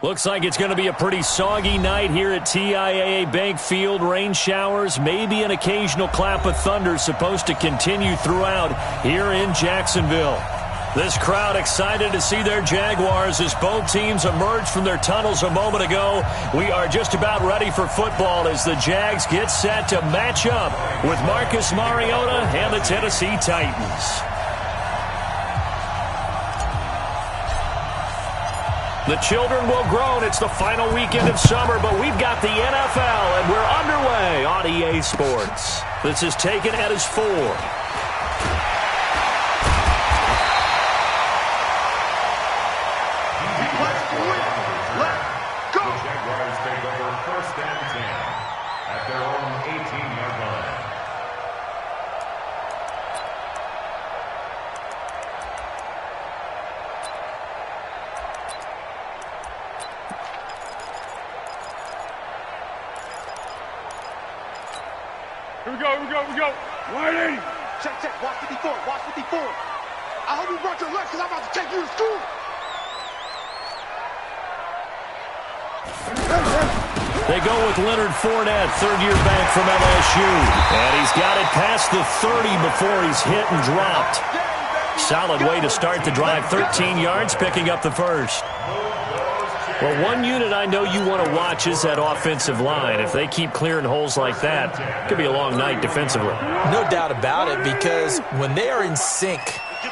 Looks like it's going to be a pretty soggy night here at TIAA Bank Field. Rain showers, maybe an occasional clap of thunder supposed to continue throughout here in Jacksonville. This crowd excited to see their Jaguars as both teams emerged from their tunnels a moment ago. We are just about ready for football as the Jags get set to match up with Marcus Mariota and the Tennessee Titans. The children will groan. It's the final weekend of summer, but we've got the NFL, and we're underway on EA Sports. This is taken at his 4. Let's go! The Jaguars take over 1st and 10 at their own 18-yard line. Here we go. Waiting. Check. Watch 54. I hope you brought your lunch because I'm about to take you to school. They go with Leonard Fournette, third-year back from LSU. And he's got it past the 30 before he's hit and dropped. Solid way to start the drive. 13 yards, picking up the first. Well, one unit I know you want to watch is that offensive line. If they keep clearing holes like that, it could be a long night defensively. No doubt about it, because when they are in sync,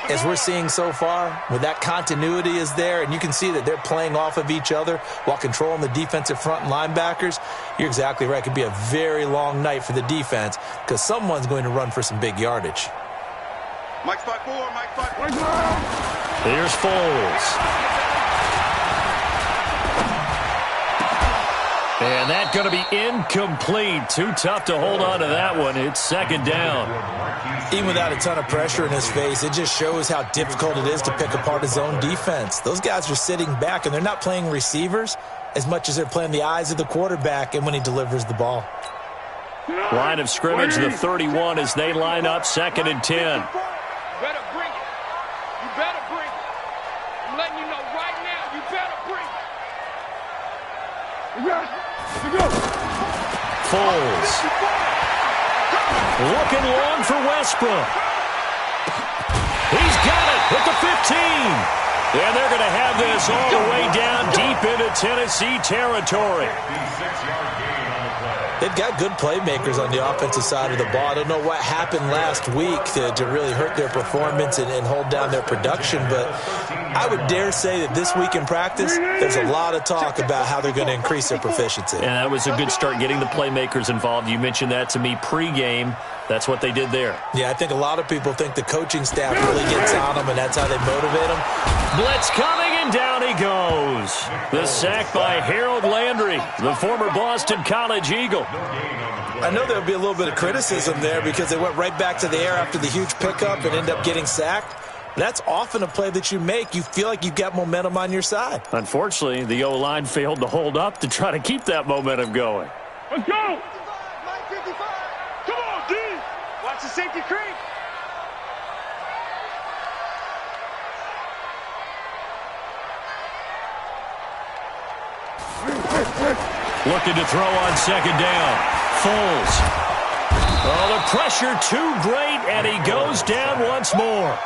as we're seeing so far, when that continuity is there, and you can see that they're playing off of each other while controlling the defensive front and linebackers, you're exactly right. It could be a very long night for the defense because someone's going to run for some big yardage. Mike 5-4. Here's Foles. And that's going to be incomplete. Too tough to hold on to that one. It's 2nd down. Even without a ton of pressure in his face, it just shows how difficult it is to pick apart his own defense. Those guys are sitting back, and they're not playing receivers as much as they're playing the eyes of the quarterback and when he delivers the ball. Line of scrimmage, the 31, as they line up 2nd and 10. You better bring it. I'm letting you know right now, you better bring it. Foles. Looking long for Westbrook. He's got it at the 15. And they're going to have this all the way down deep into Tennessee territory. They've got good playmakers on the offensive side of the ball. I don't know what happened last week to really hurt their performance and hold down their production, but I would dare say that this week in practice, there's a lot of talk about how they're going to increase their proficiency. And that was a good start getting the playmakers involved. You mentioned that to me pregame. That's what they did there. Yeah, I think a lot of people think the coaching staff really gets on them, and that's how they motivate them. Blitz coming, and down he goes. The sack by Harold Landry, the former Boston College Eagle. I know there would be a little bit of criticism there because they went right back to the air after the huge pickup and end up getting sacked. That's often a play that you make. You feel like you've got momentum on your side. Unfortunately, the O-line failed to hold up to try to keep that momentum going. Let's go! Come on, D! Watch the safety creep! Looking to throw on 2nd down. Foles. Oh, the pressure too great, and he goes down once more.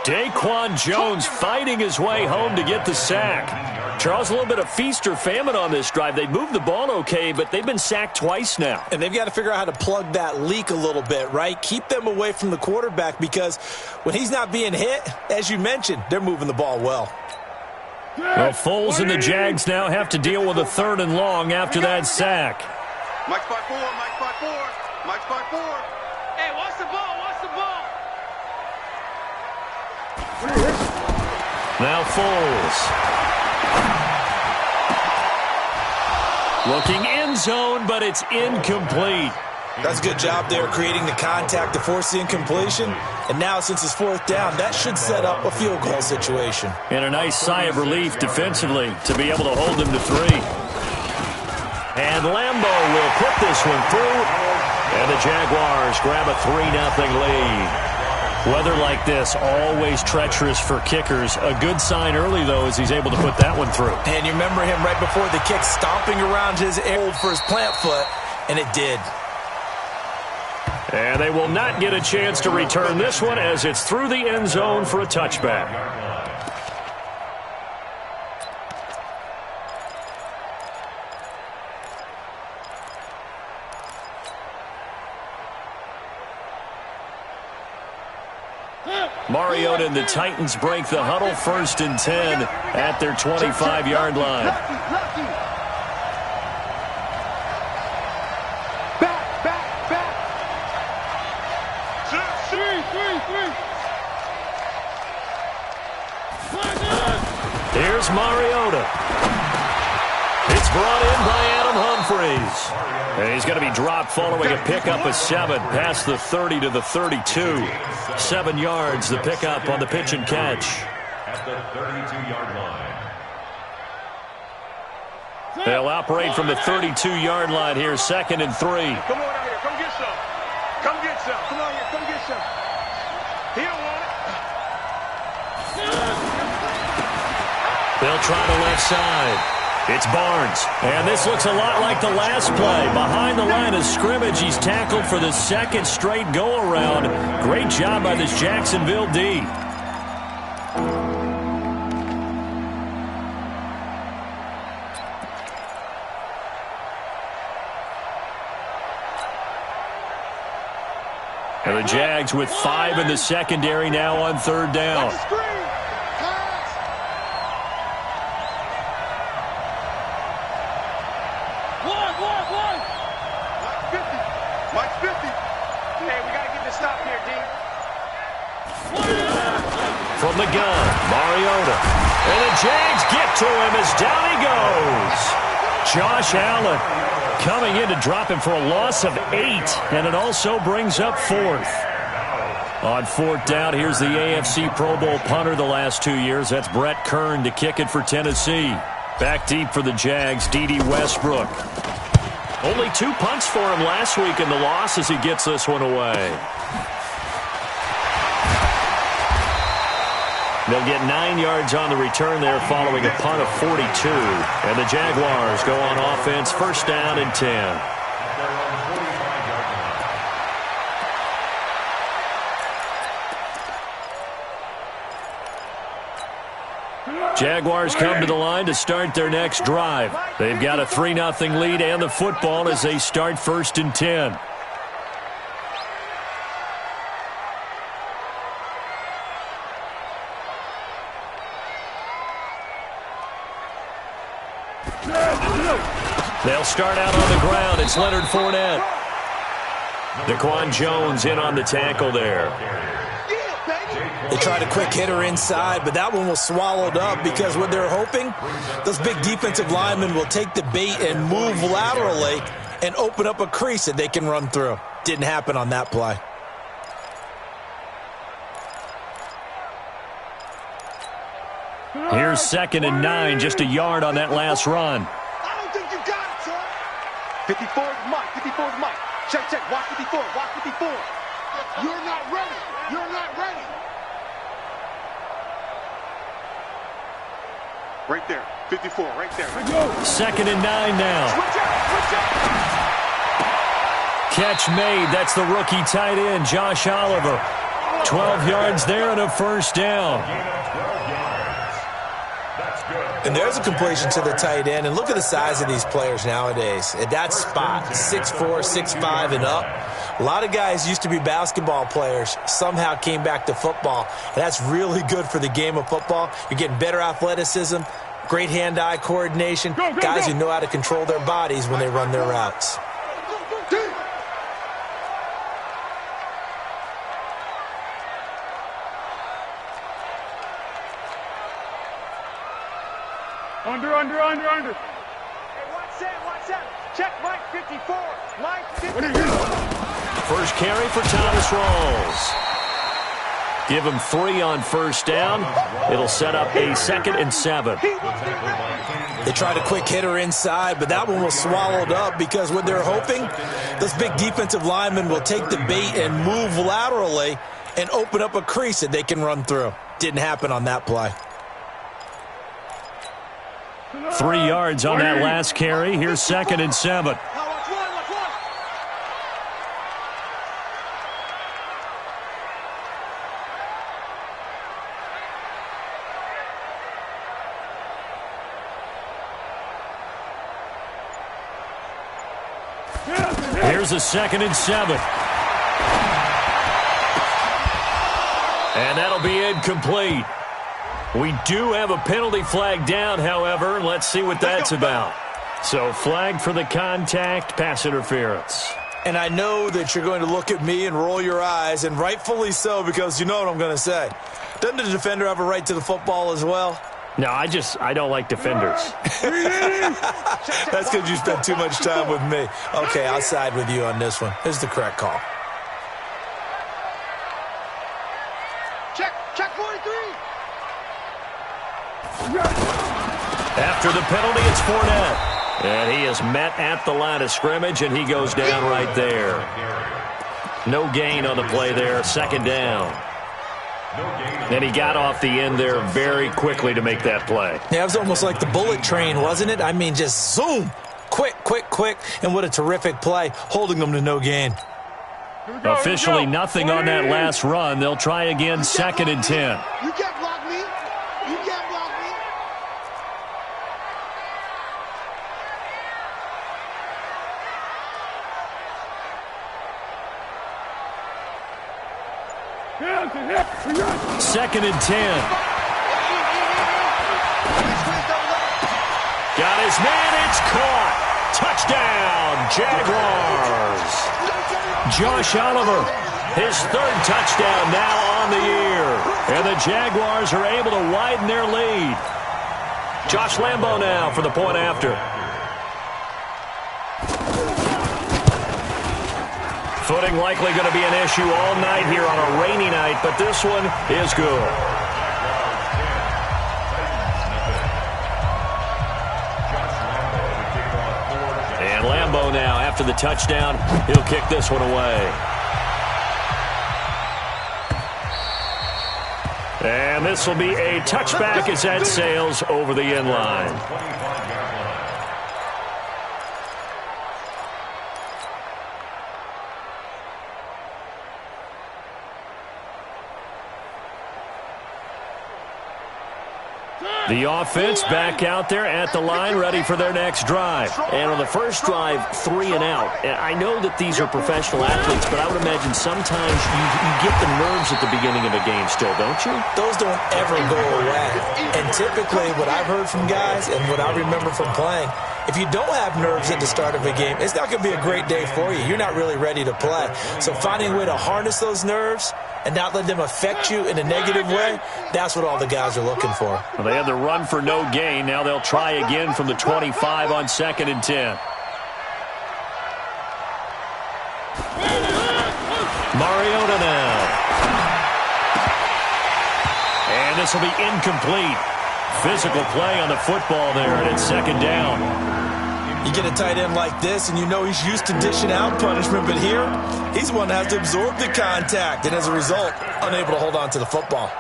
Daquan Jones fighting his way home to get the sack. Charles, a little bit of feast or famine on this drive. They moved the ball okay, but they've been sacked twice now. And they've got to figure out how to plug that leak a little bit, right? Keep them away from the quarterback because when he's not being hit, as you mentioned, they're moving the ball well. Well, Foles and the Jags now have to deal with a 3rd and long after that sack. Mike's by 4, Mike's by 4, Mike's by 4. Hey, watch the ball, watch the ball. Now Foles. Looking end zone, but it's incomplete. That's a good job there, creating the contact to force the incompletion. And now, since it's 4th down, that should set up a field goal situation. And a nice sigh of relief defensively to be able to hold them to 3. And Lambeau will put this one through. And the Jaguars grab a 3-0 lead. Weather like this, always treacherous for kickers. A good sign early, though, as he's able to put that one through. And you remember him right before the kick stomping around his air for his plant foot, and it did. And they will not get a chance to return this one as it's through the end zone for a touchback. Mariota and the Titans break the huddle, 1st and 10 at their 25-yard line. Back. Here's Mariota. It's brought in by Adam Humphries. And he's going to be dropped following a pickup of 7 past the 30 to the 32. 7 yards, the pickup on the pitch and catch. At the 32-yard line. They'll operate from the 32-yard line here, 2nd and 3. Come on out here, come get some. Come get some. Come on here, come get some. He don't want it. They'll try the left side. It's Barnes. And this looks a lot like the last play. Behind the line of scrimmage, he's tackled for the 2nd straight go-around. Great job by this Jacksonville D. And the Jags with 5 in the secondary now on 3rd down. From the gun, Mariota. And the Jags get to him as down he goes. Josh Allen coming in to drop him for a loss of 8. And it also brings up 4th. On 4th down, here's the AFC Pro Bowl punter the last 2 years. That's Brett Kern to kick it for Tennessee. Back deep for the Jags, D.D. Westbrook. Only 2 punts for him last week in the loss as he gets this one away. They'll get 9 yards on the return there following a punt of 42. And the Jaguars go on offense, 1st down and 10. Jaguars come to the line to start their next drive. They've got a 3-0 lead and the football as they start 1st and 10. They'll start out on the ground. It's Leonard Fournette. Daquan Jones in on the tackle there. They tried a quick hitter inside, but that one was swallowed up because what they're hoping, those big defensive linemen will take the bait and move laterally and open up a crease that they can run through. Didn't happen on that play. Here's 2nd and 9, just a yard on that last run. I don't think you got it, son. 54 is Mike. 54 is Mike. Check. Watch 54. Watch 54. You're not ready. You're not ready. Right there. 54. Right there. 2nd and 9 now. Switch out. Catch made. That's the rookie tight end, Josh Oliver. 12 yards there and a 1st down. And And there's a completion to the tight end. And look at the size of these players nowadays. At that spot, 6'4", 6'5", and up. A lot of guys used to be basketball players, somehow came back to football. And that's really good for the game of football. You're getting better athleticism, great hand-eye coordination, guys who know how to control their bodies when they run their routes. Under. Hey, watch that. Check Mike 54. Mike 54. First carry for Thomas Rawls. Give him 3 on first down. It'll set up a 2nd and 7. They tried a quick hitter inside, but that one was swallowed up because what they're hoping, those big defensive linemen will take the bait and move laterally and open up a crease that they can run through. Didn't happen on that play. 3 yards on that last carry. Here's 2nd and 7. Here's a 2nd and 7. And that'll be incomplete. We do have a penalty flag down, however. Let's see what that's about. So flag for the contact, pass interference. And I know that you're going to look at me and roll your eyes, and rightfully so, because you know what I'm going to say. Doesn't the defender have a right to the football as well? No, I don't like defenders. That's because you spent too much time with me. Okay, I'll side with you on this one. Here's the correct call. Check 43. After the penalty, it's Fournette. And he is met at the line of scrimmage, and he goes down right there. No gain on the play there, 2nd down. And he got off the end there very quickly to make that play. Yeah, it was almost like the bullet train, wasn't it? I mean, just zoom. Quick. And what a terrific play, holding them to no gain. Officially nothing on that last run. They'll try again, 2nd and 10. You can't block me. You can't block me. Second and 10. Got his man, it's caught. Touchdown, Jaguars. Josh Oliver, his 3rd touchdown now on the year. And the Jaguars are able to widen their lead. Josh Lambo now for the point after. Footing likely going to be an issue all night here on a rainy night, but this one is good. And Lambo now, after the touchdown, he'll kick this one away. And this will be a touchback as that sails over the end line. The offense back out there at the line, ready for their next drive. And on the first drive, 3 and out. And I know that these are professional athletes, but I would imagine sometimes you get the nerves at the beginning of a game still, don't you? Those don't ever go away. And typically what I've heard from guys and what I remember from playing, if you don't have nerves at the start of a game, it's not going to be a great day for you. You're not really ready to play. So finding a way to harness those nerves and not let them affect you in a negative way, that's what all the guys are looking for. Well, they had the run for no gain. Now they'll try again from the 25 on 2nd and 10. Mariota now. And this will be incomplete. Physical play on the football there, and it's 2nd down. You get a tight end like this, and you know he's used to dishing out punishment, but here, he's the one that has to absorb the contact, and as a result, unable to hold on to the football.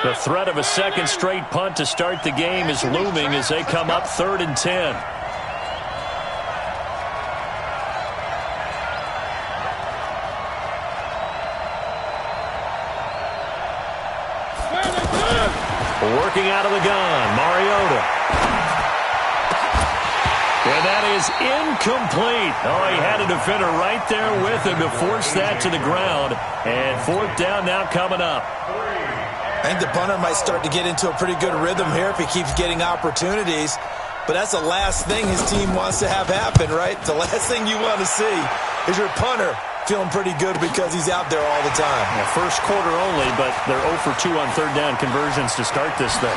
The threat of a 2nd straight punt to start the game is looming as they come up 3rd and 10. Working out of the gun, Mariota. And that is incomplete. Oh, he had a defender right there with him to force that to the ground. And fourth down now coming up. I think the punter might start to get into a pretty good rhythm here if he keeps getting opportunities. But that's the last thing his team wants to have happen, right? The last thing you want to see is your punter feeling pretty good because he's out there all the time. Yeah, first quarter only, but they're 0 for 2 on third down conversions to start this thing.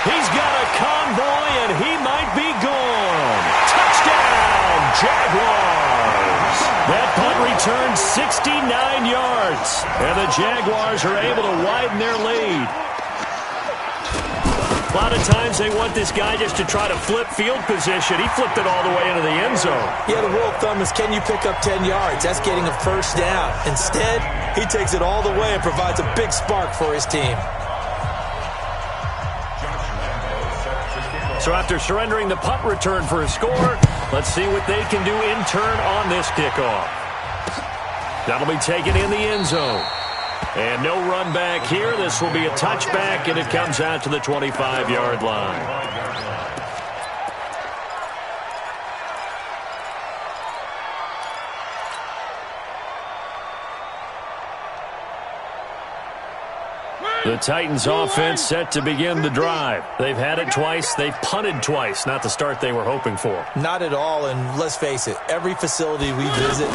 He's got a convoy, and he might be gone. Touchdown, Jaguars. That punt returned 69 yards, and the Jaguars are able to widen their lead. A lot of times they want this guy just to try to flip field position. He flipped it all the way into the end zone. Yeah, the rule of thumb is can you pick up 10 yards? That's getting a first down. Instead, he takes it all the way and provides a big spark for his team. So after surrendering the punt return for a score, let's see what they can do in turn on this kickoff. That'll be taken in the end zone. And no run back here. This will be a touchback, and it comes out to the 25-yard line. The Titans offense set to begin the drive. They've had it twice. They've punted twice. Not the start they were hoping for. Not at all, and let's face it, every facility we visit,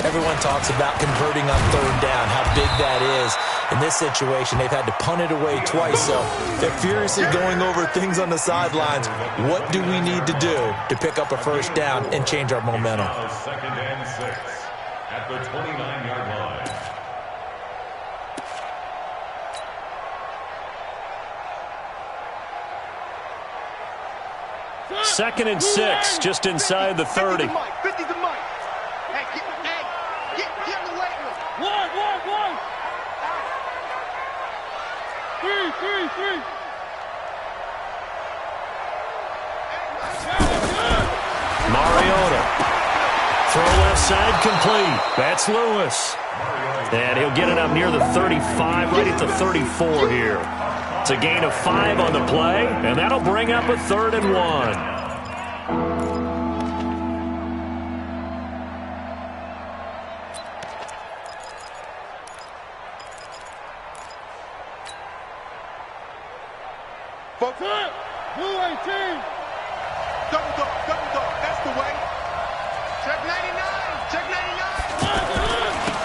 everyone talks about converting on third down, how big that is. In this situation, they've had to punt it away twice, so they're furiously going over things on the sidelines. What do we need to do to pick up a first down and change our momentum? Second and 6 at the 29-yard line. Second and 6, just inside the 30. 50 to Mike. Hey, get in the weight room. One. 3. Mariota. Throw left side complete. That's Lewis. And he'll get it up near the 35, right at the 34 here. It's a gain of 5 on the play, and that'll bring up a 3rd and 1. Folks, Blue 18. Double dog. That's the way. Check 99.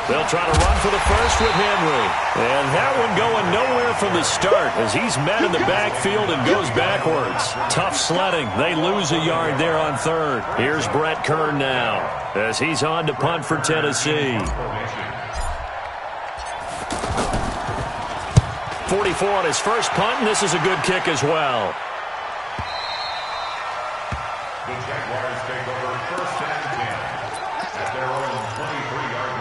They'll try to run for the first with Henry. And that one going nowhere from the start as he's met in the backfield and goes backwards. Tough sledding. They lose a yard there on 3rd. Here's Brett Kern now as he's on to punt for Tennessee. 44 on his first punt, and this is a good kick as well. The Jaguars take over first and 10 at their own 23-yard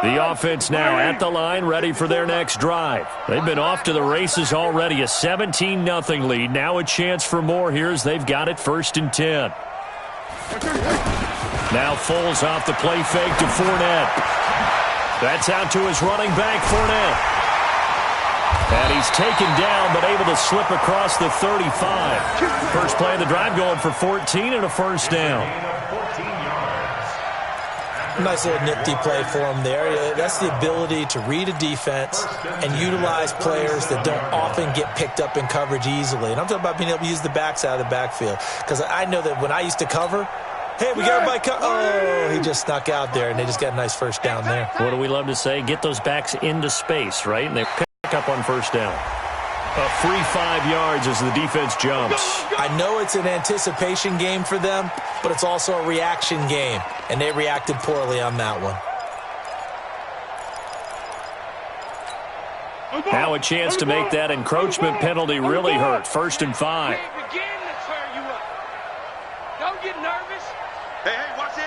line. The offense now at the line, ready for their next drive. They've been off to the races already, a 17-0 lead. Now a chance for more here as they've got it 1st and 10. Now Foles off the play fake to Fournette. That's out to his running back, Fournette. And he's taken down, but able to slip across the 35. First play of the drive going for 14 and a first down. Nice little nifty play for him there. That's the ability to read a defense and utilize players that don't often get picked up in coverage easily. And I'm talking about being able to use the backside of the backfield. Because I know that when I used to cover, hey, we got everybody Oh, he just snuck out there, and they just got a nice first down there. What do we love to say? Get those backs into space, right? And they pick up on first down. A free 5 yards as the defense jumps. I know it's an anticipation game for them, but it's also a reaction game, and they reacted poorly on that one. Now a chance to make that encroachment penalty really hurt. 1st and 5. Don't get nervous. Hey, watch it.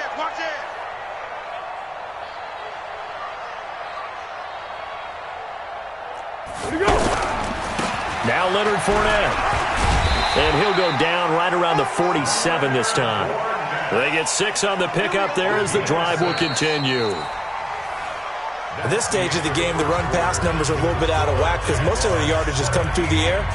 Now Leonard Fournette. And he'll go down right around the 47 this time. They get 6 on the pickup there as the drive will continue. At this stage of the game, the run-pass numbers are a little bit out of whack because most of the yardage has come through the air.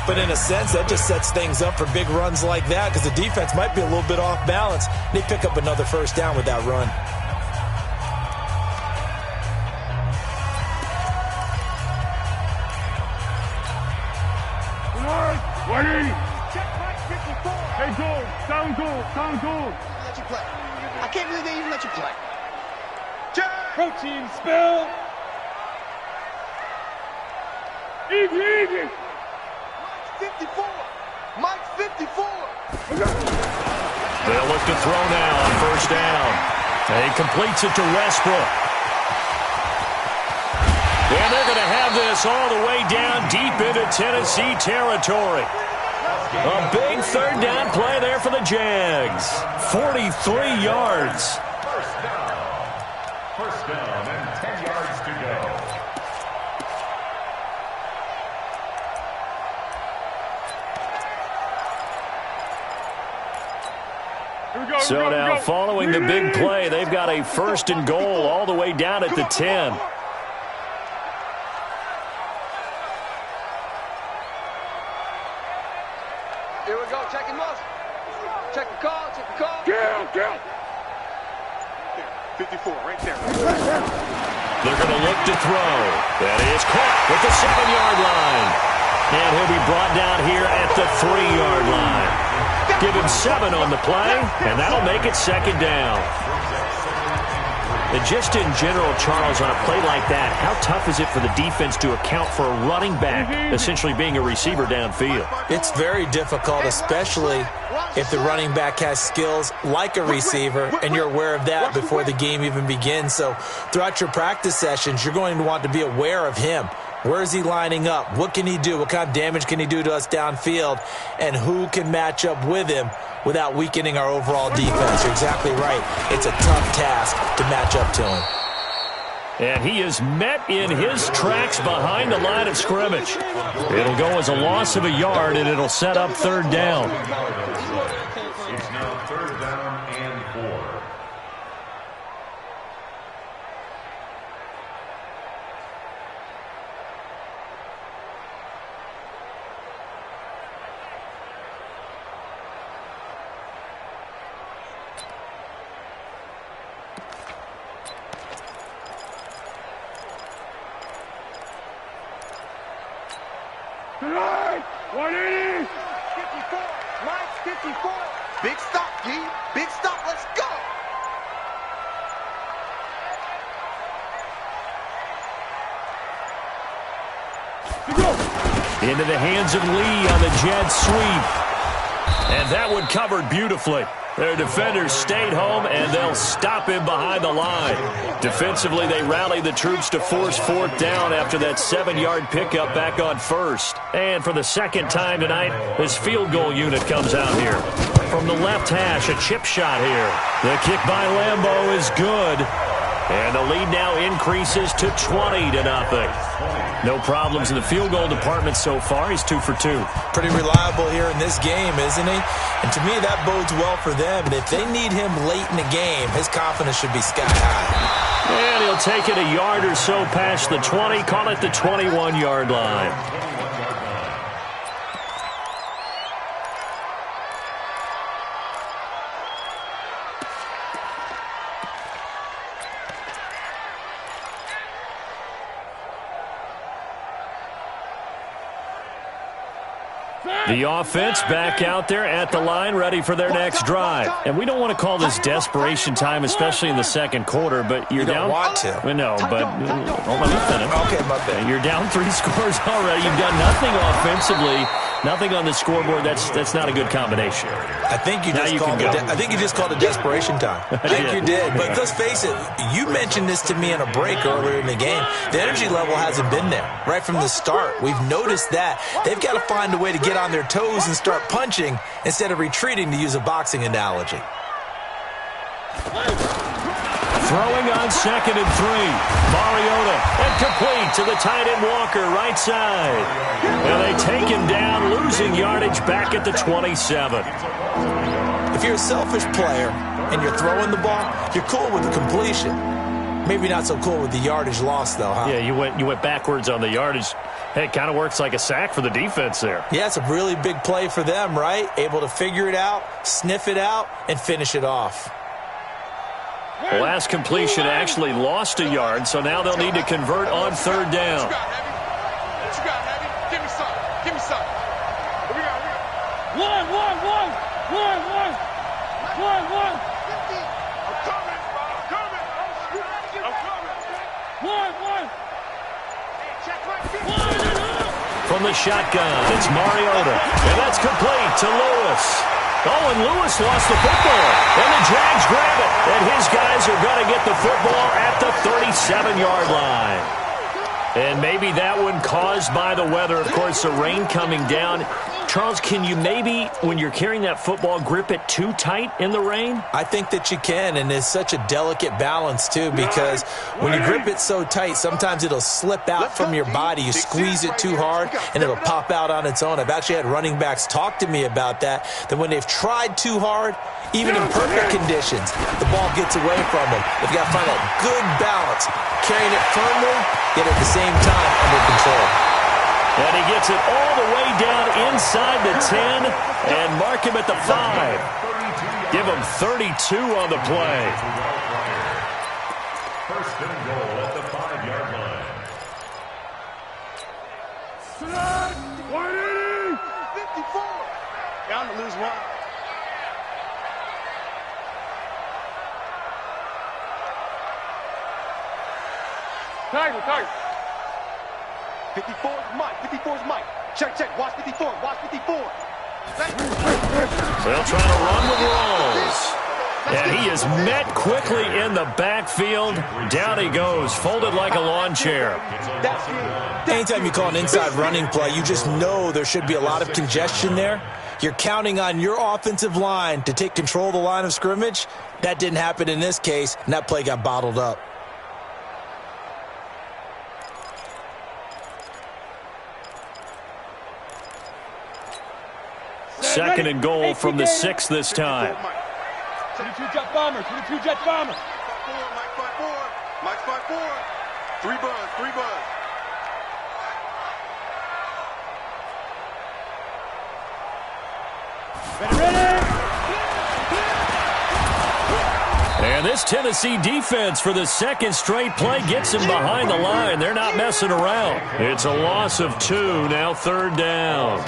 But in a sense, that just sets things up for big runs like that because the defense might be a little bit off balance. They pick up another first down with that run. Hey, goal. Sound goal. Sound goal. Let you play. I can't believe they even let you play. Protein spill. Easy. Mike's 54. Mike's 54. They'll look to throw now on first down. He completes it to Westbrook. And they're going to have this all the way down deep into Tennessee territory. A big third down play there for the Jags. 43 yards. First down and 10 yards to go. So now following the big play, they've got a first and goal all the way down at the 10. Here we go. Check him up. Check the call. Check the call. Kill. 54 right there. They're going to look to throw. That is caught with the 7-yard line. And he'll be brought down here at the 3-yard line. Give him 7 on the play, and that'll make it second down. And just in general, Charles, on a play like that, how tough is it for the defense to account for a running back essentially being a receiver downfield? It's very difficult, especially if the running back has skills like a receiver, and you're aware of that before the game even begins. So throughout your practice sessions, you're going to want to be aware of him. Where is he lining up? What can he do? What kind of damage can he do to us downfield? And who can match up with him without weakening our overall defense? You're exactly right. It's a tough task to match up to him. And he is met in his tracks behind the line of scrimmage. It'll go as a loss of a yard, and it'll set up third down. It's now third down and 4. Tonight, 180. 54. Mike's 54. Big stop, G. Big stop. Let's go. Into the hands of Lee on the jet sweep. And that one covered beautifully. Their defenders stayed home, and they'll stop him behind the line. Defensively, they rallied the troops to force fourth down after that 7-yard pickup back on first. And for the second time tonight, this field goal unit comes out here. From the left hash, a chip shot here. The kick by Lambeau is good. And the lead now increases to 20-0. No problems in the field goal department so far. He's 2 for 2. Pretty reliable here in this game, isn't he? And to me, that bodes well for them. If they need him late in the game, his confidence should be sky high. And he'll take it a yard or so past the 20, call it the 21-yard line. The offense back out there at the line, ready for their next drive. And we don't want to call this desperation time, especially in the second quarter, but you're down. You don't want to. No, but let me finish. Okay, my bad. You're down 3 scores already. You've done nothing offensively, nothing on the scoreboard. That's not a good combination. I think you just called it desperation time. I think you did. But let's face it, you mentioned this to me in a break earlier in the game. The energy level hasn't been there right from the start. We've noticed that. They've got to find a way to get on their toes and start punching instead of retreating, to use a boxing analogy. Throwing on 2nd and 3. Mariota, and complete to the tight end Walker, right side. And they take him down, losing yardage back at the 27. If If you're a selfish player and you're throwing the ball, you're cool with the completion. Maybe not so cool with the yardage loss, though, huh? Yeah, you went backwards on the yardage. Hey, it kind of works like a sack for the defense there. Yeah, it's a really big play for them, right? Able to figure it out, sniff it out, and finish it off. The last completion actually lost a yard, so now they'll need to convert on third down. What you got, Heavy? Give me some. Give me some. What we got? One. I'm coming. From the shotgun, it's Mariota, and that's complete to Lewis. Oh, and Lewis lost the football, and the Jags grab it, and his guys are going to get the football at the 37-yard line. And maybe that one caused by the weather, of course, the rain coming down. Charles, can you maybe, when you're carrying that football, grip it too tight in the rain? I think that you can, and it's such a delicate balance, too, because when you grip it so tight, sometimes it'll slip out from your body. You squeeze it too hard, and it'll pop out on its own. I've actually had running backs talk to me about that when they've tried too hard, even in perfect conditions, the ball gets away from them. They've got to find that good balance, carrying it firmly, yet at the same time under control. And he gets it all the way down inside the 10 and mark him at the 5. Give him 32 on the play. First and goal at the 5-yard line. 54. Down to lose one. Tiger. 54 is Mike. 54 is Mike. Check. Watch 54. Watch 54. They'll try to run with Rolls. And he is met quickly in the backfield. Down he goes, folded like a lawn chair. Anytime you call an inside running play, you just know there should be a lot of congestion there. You're counting on your offensive line to take control of the line of scrimmage. That didn't happen in this case, and that play got bottled up. Second and goal from the 6 this time. 22 jet bomber. Mike 5-4. Mike 5-4. 3 buzz. Ready. And this Tennessee defense for the second straight play gets him behind the line. They're not messing around. It's a loss of 2, now third down.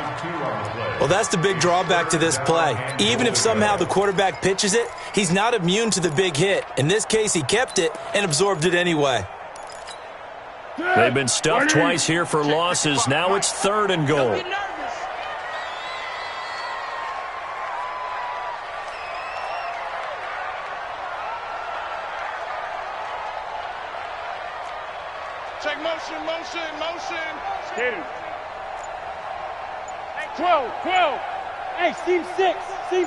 Well, that's the big drawback to this play. Even if somehow the quarterback pitches it, he's not immune to the big hit. In this case, he kept it and absorbed it anyway. They've been stuffed twice here for losses. Now it's third and goal. Check motion. Skater. 12. Hey, seam 6. You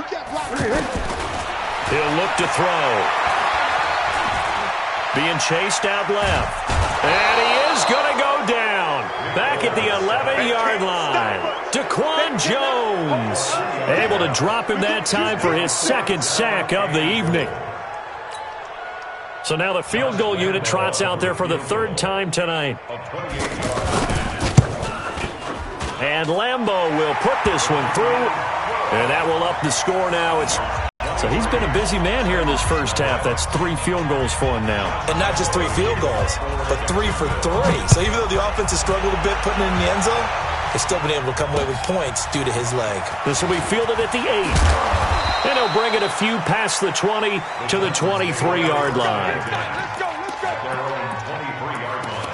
get blocked. He'll look to throw. Being chased out left. And he is going to go down. Back at the 11-yard line. Daquan Jones. Able to drop him that time for his second sack of the evening. So now the field goal unit trots out there for the third time tonight. And Lambeau will put this one through. And that will up the score now. So he's been a busy man here in this first half. That's 3 field goals for him now. And not just 3 field goals, but 3 for 3. So even though the offense has struggled a bit putting it in the end zone, they've still been able to come away with points due to his leg. This will be fielded at the 8. And he'll bring it a few past the 20 to the 23-yard line. Let's go. Their own 23-yard line.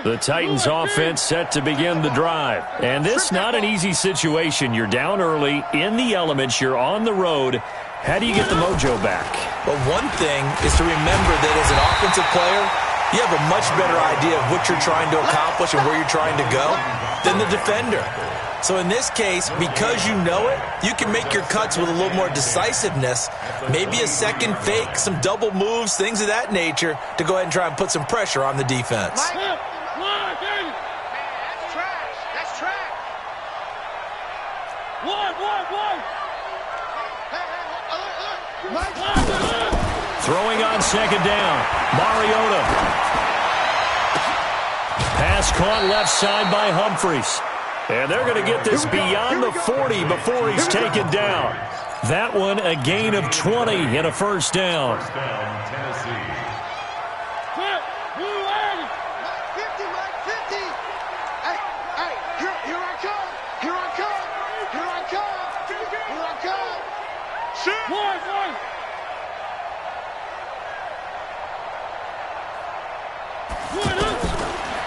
The Titans offense set to begin the drive. And this not an easy situation. You're down early, in the elements, you're on the road. How do you get the mojo back? Well, one thing is to remember that as an offensive player, you have a much better idea of what you're trying to accomplish and where you're trying to go than the defender. So in this case, because you know it, you can make your cuts with a little more decisiveness, maybe a second fake, some double moves, things of that nature, to go ahead and try and put some pressure on the defense. That's trash. That's trash. Throwing on second down. Mariota. Pass caught left side by Humphries. And they're going to get this beyond the 40 before he's taken down. That one a gain of 20 and a first down. First down, Tennessee. 50, Mike, 50. Hey, here I come. Here I come. Here I come. Here I come.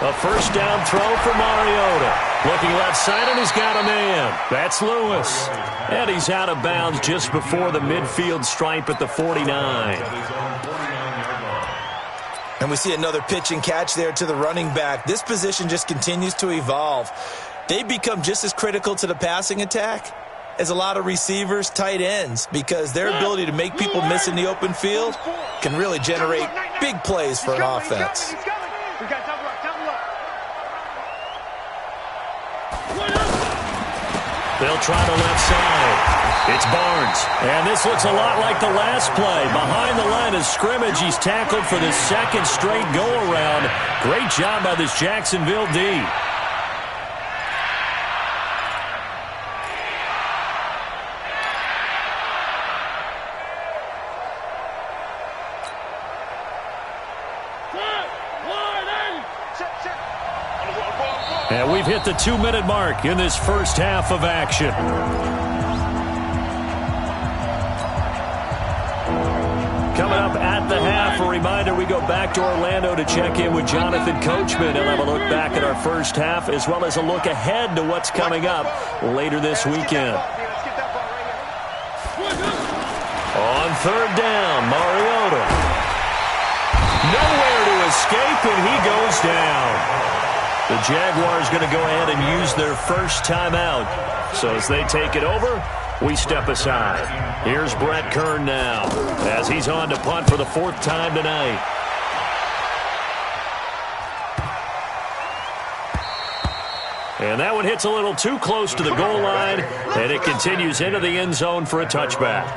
A first down throw for Mariota. Looking left side, and he's got a man. That's Lewis. And he's out of bounds just before the midfield stripe at the 49. And we see another pitch and catch there to the running back. This position just continues to evolve. They become just as critical to the passing attack as a lot of receivers, tight ends, because their ability to make people miss in the open field can really generate big plays for an offense. They'll try the left side. It's Barnes. And this looks a lot like the last play. Behind the line of scrimmage, he's tackled for the second straight go-around. Great job by this Jacksonville D. And we've hit the 2-minute mark in this first half of action. Coming up at the half, a reminder, we go back to Orlando to check in with Jonathan Coachman. He'll have a look back at our first half as well as a look ahead to what's coming up later this weekend. On third down, Mariota. Nowhere to escape, and he goes down. The Jaguars going to go ahead and use their first timeout. So as they take it over, we step aside. Here's Brett Kern now as he's on to punt for the fourth time tonight. And that one hits a little too close to the goal line, and it continues into the end zone for a touchback.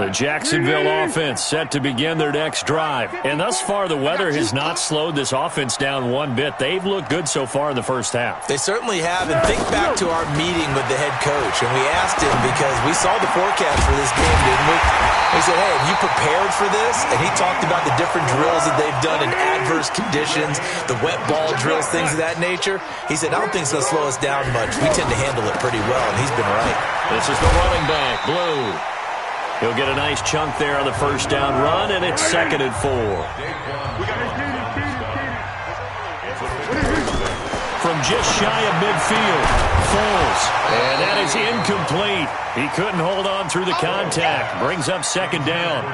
The Jacksonville offense set to begin their next drive. And thus far, the weather has not slowed this offense down one bit. They've looked good so far in the first half. They certainly have. And think back to our meeting with the head coach. And we asked him because we saw the forecast for this game, didn't we? We said, hey, have you prepared for this? And he talked about the different drills that they've done in adverse conditions, the wet ball drills, things of that nature. He said, I don't think it's going to slow us down much. We tend to handle it pretty well, and he's been right. This is the running back, Blue. He'll get a nice chunk there on the first down run, and it's 2nd and 4. From just shy of midfield, Foles. And that is incomplete. He couldn't hold on through the contact. Brings up 2nd down.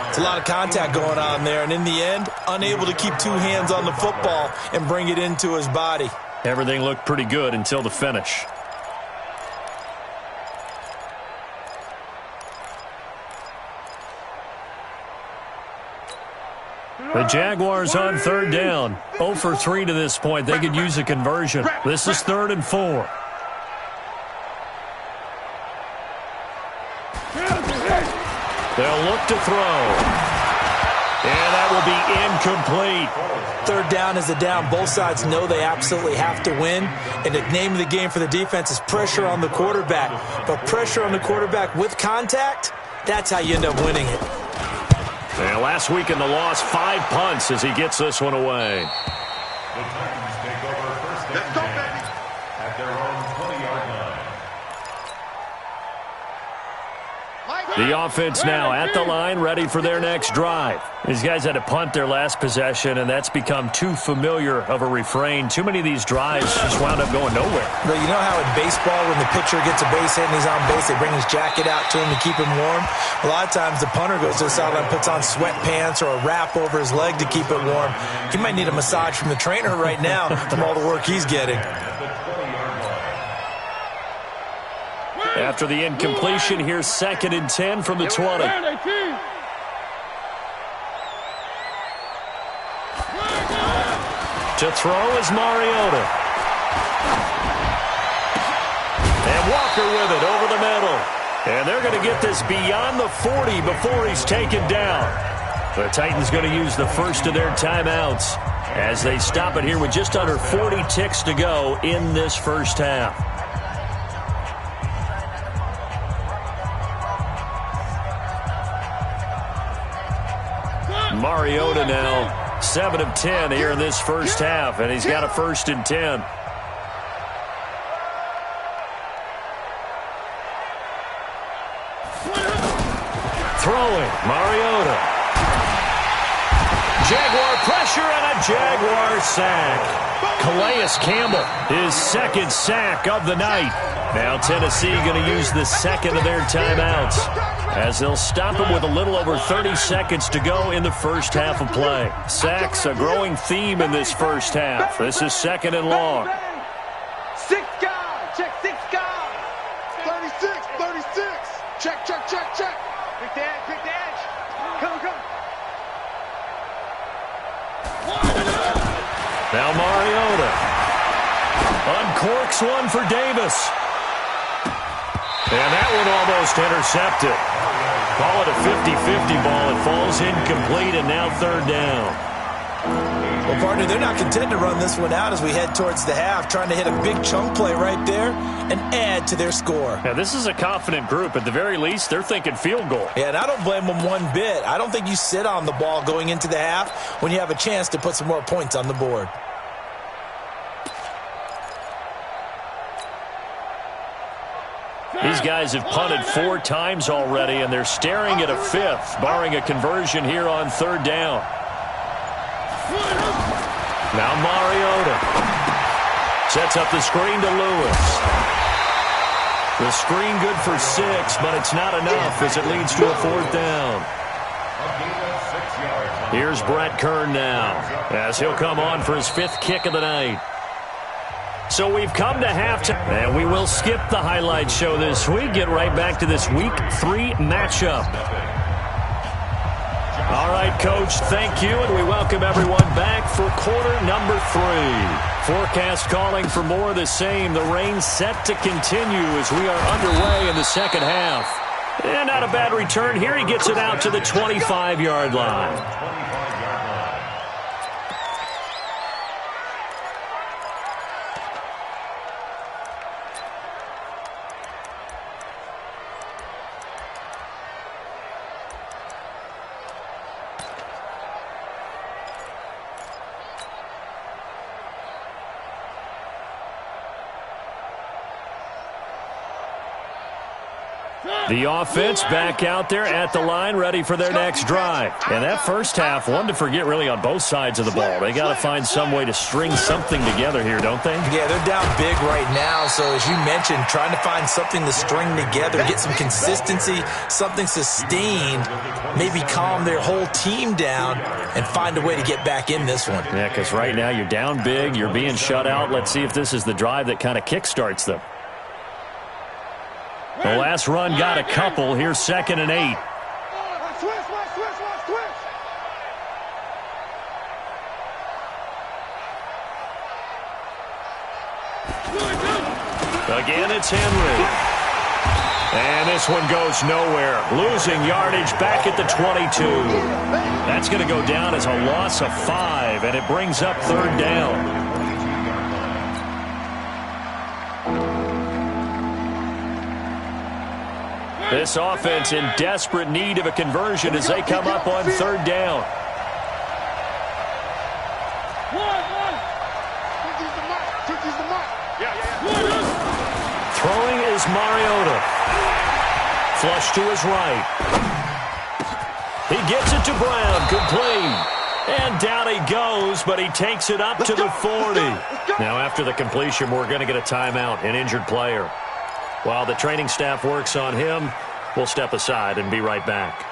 It's a lot of contact going on there, and in the end, unable to keep two hands on the football and bring it into his body. Everything looked pretty good until the finish. The Jaguars on third down. 0 for 3 to this point. They could use a conversion. This is 3rd and 4. They'll look to throw. And that will be incomplete. Third down is a down. Both sides know they absolutely have to win. And the name of the game for the defense is pressure on the quarterback. But pressure on the quarterback with contact, that's how you end up winning it. And last week in the loss, 5 punts as he gets this one away. The Titans take over first and 10 at their own 20-yard line. The offense now at the line, ready for their next drive. These guys had to punt their last possession, and that's become too familiar of a refrain. Too many of these drives just wound up going nowhere. But you know how in baseball, when the pitcher gets a base hit and he's on base, they bring his jacket out to him to keep him warm? A lot of times the punter goes to the sideline, puts on sweatpants or a wrap over his leg to keep it warm. He might need a massage from the trainer right now from all the work he's getting. After the incompletion, here's 2nd and 10 from the 20. To throw is Mariota. And Walker with it over the middle. And they're going to get this beyond the 40 before he's taken down. The Titans going to use the first of their timeouts as they stop it here with just under 40 ticks to go in this first half. Mariota now 7 of 10 here in this first half, and he's got a 1st and 10. Throwing, Mariota. Jaguar pressure and a Jaguar sack. Calais Campbell, his 2nd sack of the night. Now Tennessee going to use the 2nd of their timeouts as they'll stop him with a little over 30 seconds to go in the first half of play. Sacks, a growing theme in this first half. This is 2nd and long. 6 guys. Check 6 guys. 36, 36. Check, check, check, check. Pick the edge, pick the edge. Come, come. Now Mariota uncorks one for Davis. And that one almost intercepted. Call it a 50-50 ball. It falls incomplete, and now 3rd down. Well, partner, they're not content to run this one out as we head towards the half, trying to hit a big chunk play right there and add to their score. Now, this is a confident group. At the very least, they're thinking field goal. Yeah, and I don't blame them one bit. I don't think you sit on the ball going into the half when you have a chance to put some more points on the board. These guys have punted 4 times already, and they're staring at a 5th, barring a conversion here on 3rd down. Now Mariota sets up the screen to Lewis. The screen good for 6, but it's not enough as it leads to a 4th down. Here's Brett Kern now as he'll come on for his 5th kick of the night. So we've come to halftime, and we will skip the highlight show this week. Get right back to this Week 3 matchup. All right, Coach, thank you, and we welcome everyone back for quarter number 3. Forecast calling for more of the same. The rain set to continue as we are underway in the second half. And not a bad return here. He gets it out to the 25-yard line. The offense back out there at the line, ready for their next drive. And that first half, one to forget really on both sides of the ball. They got to find some way to string something together here, don't they? Yeah, they're down big right now. So as you mentioned, trying to find something to string together, get some consistency, something sustained, maybe calm their whole team down and find a way to get back in this one. Yeah, because right now you're down big, you're being shut out. Let's see if this is the drive that kind of kickstarts them. The last run got a couple. Here's 2nd and 8. Again, it's Henry. And this one goes nowhere. Losing yardage back at the 22. That's going to go down as a loss of 5, and it brings up 3rd down. This offense in desperate need of a conversion as they come up on 3rd down. Throwing is Mariota. Flush to his right. He gets it to Brown. Complete. And down he goes, but he takes it up to the 40. Now, after the completion, we're going to get a timeout, an injured player. While the training staff works on him, we'll step aside and be right back.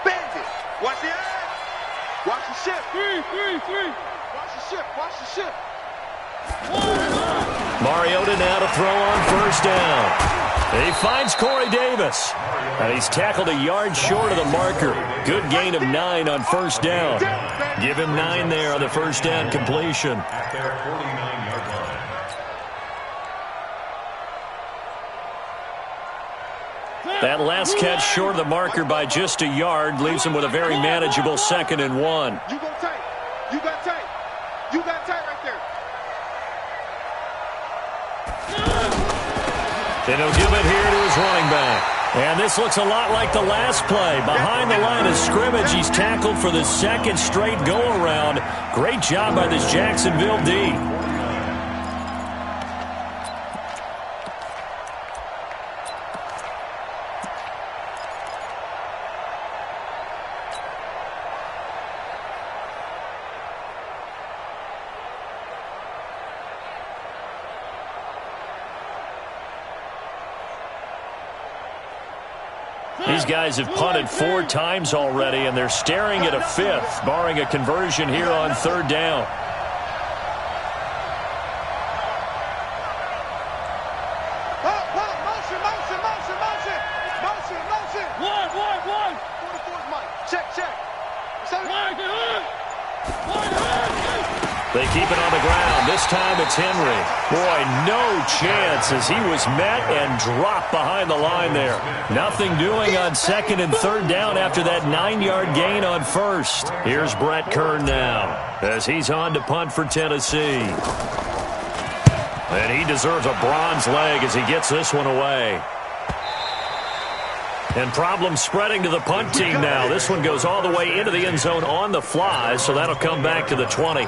Bandit. Watch the eye. Watch the ship. Three. Watch the ship. Mariota now to throw on first down. He finds Corey Davis. And he's tackled a yard short of the marker. Good gain of 9 on first down. Give him 9 there on the first down completion. At their 49-yard line. That last catch short of the marker by just a yard leaves him with a very manageable 2nd and 1. You go tight. You got tight. You got tight right there. And he'll give it here to his running back. And this looks a lot like the last play. Behind the line of scrimmage, he's tackled for the 2nd straight go-around. Great job by this Jacksonville D. These guys have punted 4 times already, and they're staring at a 5th, barring a conversion here on 3rd down. Motion. 44's Mike. Check. They keep it on the ground. This time it's Henry. Boy, no chance as he was met and dropped behind the line there. Nothing doing on 2nd and 3rd down after that 9-yard gain on 1st. Here's Brett Kern now as he's on to punt for Tennessee. And he deserves a bronze leg as he gets this one away. And problems spreading to the punt team now. This one goes all the way into the end zone on the fly, so that'll come back to the 20.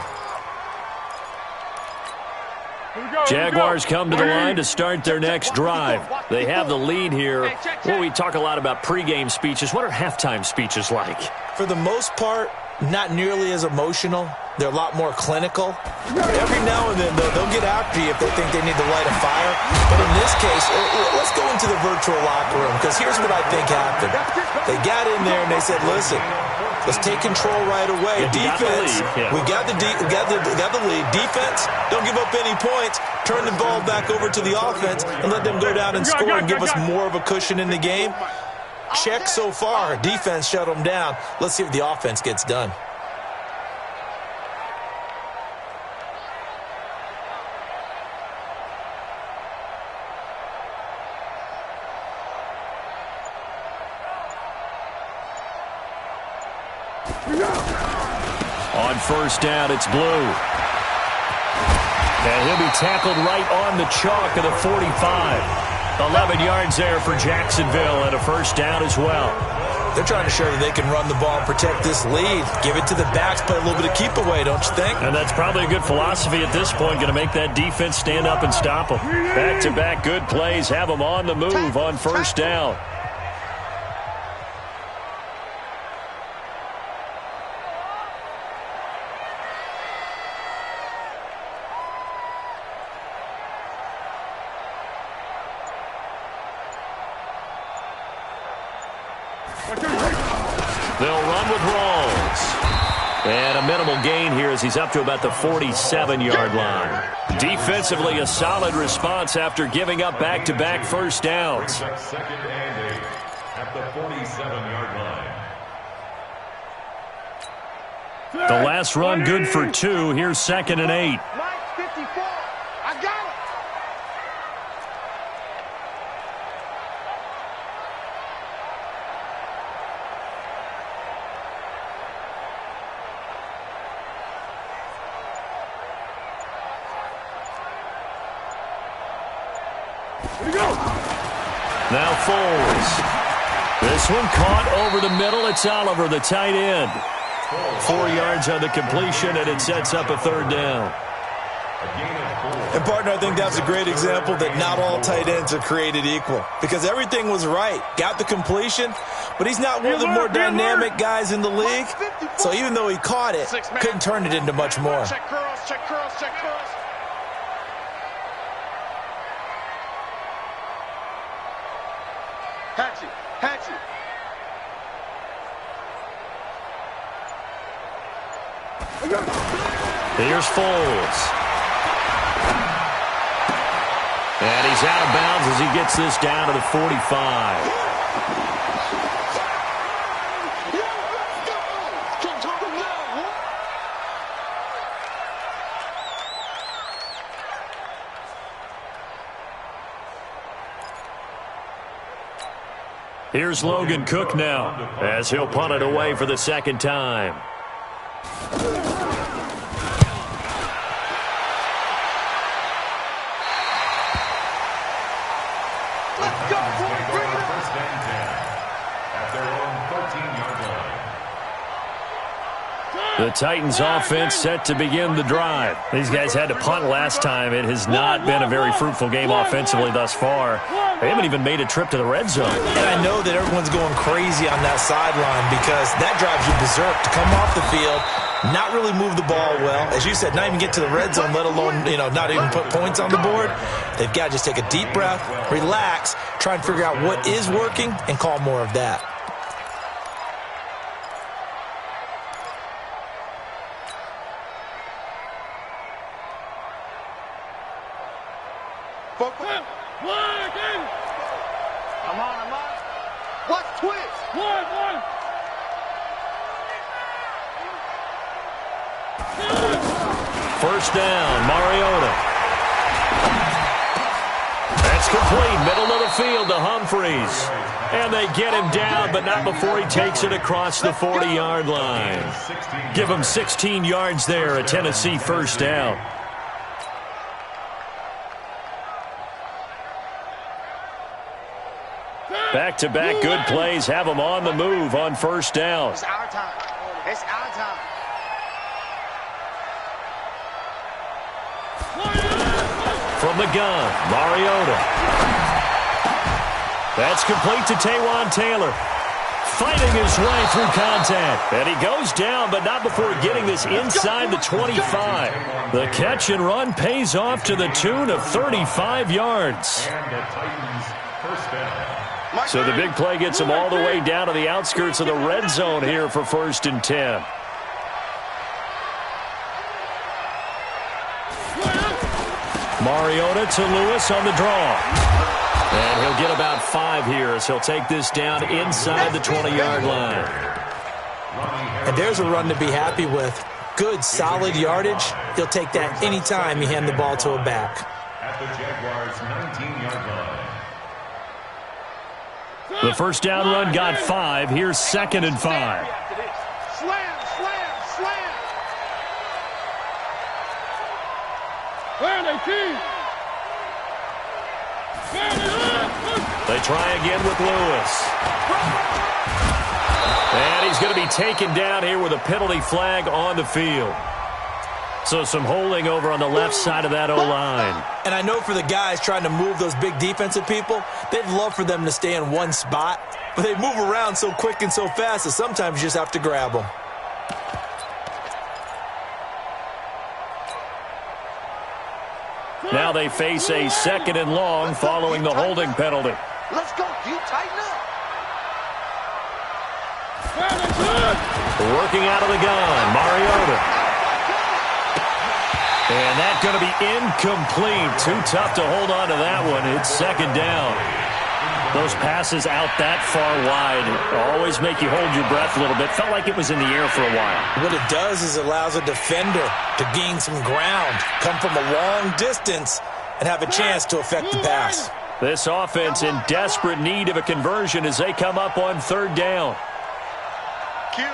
Jaguars come to the line to start their next drive. They have the lead here. Well, we talk a lot about pregame speeches. What are halftime speeches like? For the most part, not nearly as emotional. They're a lot more clinical. Every now and then, though, they'll get after you if they think they need to light a fire. But in this case, let's go into the virtual locker room, because here's what I think happened. They got in there and they said, listen, let's take control right away. Defense, we got the lead. Defense, don't give up any points. Turn the ball back over to the offense and let them go down and score and give us more of a cushion in the game. Check so far. Defense shut them down. Let's see if the offense gets done. On first down, it's Blue. And he'll be tackled right on the chalk of the 45. 11 yards there for Jacksonville and a first down as well. They're trying to show that they can run the ball and protect this lead. Give it to the backs, play a little bit of keep away, don't you think? And that's probably a good philosophy at this point, going to make that defense stand up and stop them. Back-to-back good plays, have them on the move on first down. They'll run with Rawls. And a minimal gain here as he's up to about the 47-yard line. Defensively, a solid response after giving up back-to-back first downs. Second and 8 at the 47-yard line. The last run good for 2. Here's 2nd and 8. Mike, 54. I got it. Now Foles. This one caught over the middle. It's Oliver, the tight end. 4 yards on the completion, and it sets up a third down. And, partner, I think that's a great example that not all tight ends are created equal because everything was right. Got the completion, but he's not one of the more dynamic guys in the league. So even though he caught it, couldn't turn it into much more. Check curls, check curls, check curls. Hatchet, hatchet. Here's Foles. And he's out of bounds as he gets this down to the 45. Here's Logan Cook now as he'll punt it away for the second time. The Titans offense set to begin the drive. These guys had to punt last time. It has not been a very fruitful game offensively thus far. They haven't even made a trip to the red zone. And I know that everyone's going crazy on that sideline because that drives you berserk to come off the field, not really move the ball well. As you said, not even get to the red zone, let alone, not even put points on the board. They've got to just take a deep breath, relax, try and figure out what is working, and call more of that. I'm on. Watch twitch. One. First down, Mariota. That's complete, middle of the field to Humphreys. And they get him down, but not before he takes it across the 40-yard line. Give him 16 yards there, a Tennessee first down. Back-to-back good plays have them on the move on first down. It's our time. It's our time. From the gun, Mariota. That's complete to Taywan Taylor. Fighting his way through contact. And he goes down, but not before getting this inside the 25. The catch and run pays off to the tune of 35 yards. And the Titans first down. So the big play gets him all the way down to the outskirts of the red zone here for 1st and 10. Mariota to Lewis on the draw. And he'll get about 5 here as he'll take this down inside the 20-yard line. And there's a run to be happy with. Good, solid yardage. He'll take that anytime you hand the ball to a back. At the Jaguars' 19-yard line. The first down run got 5. Here's 2nd and 5. Slam. They try again with Lewis. And he's going to be taken down here with a penalty flag on the field. So some holding over on the left side of that O-line. And I know for the guys trying to move those big defensive people, they'd love for them to stay in one spot. But they move around so quick and so fast that sometimes you just have to grab them. Now they face a 2nd and long following the holding penalty. Let's go. You tighten up. Working out of the gun, Mariota. And that's going to be incomplete. Too tough to hold on to that one. It's 2nd down. Those passes out that far wide always make you hold your breath a little bit. Felt like it was in the air for a while. What it does is it allows a defender to gain some ground, come from a long distance, and have a chance to affect the pass. This offense in desperate need of a conversion as they come up on 3rd down. Kill.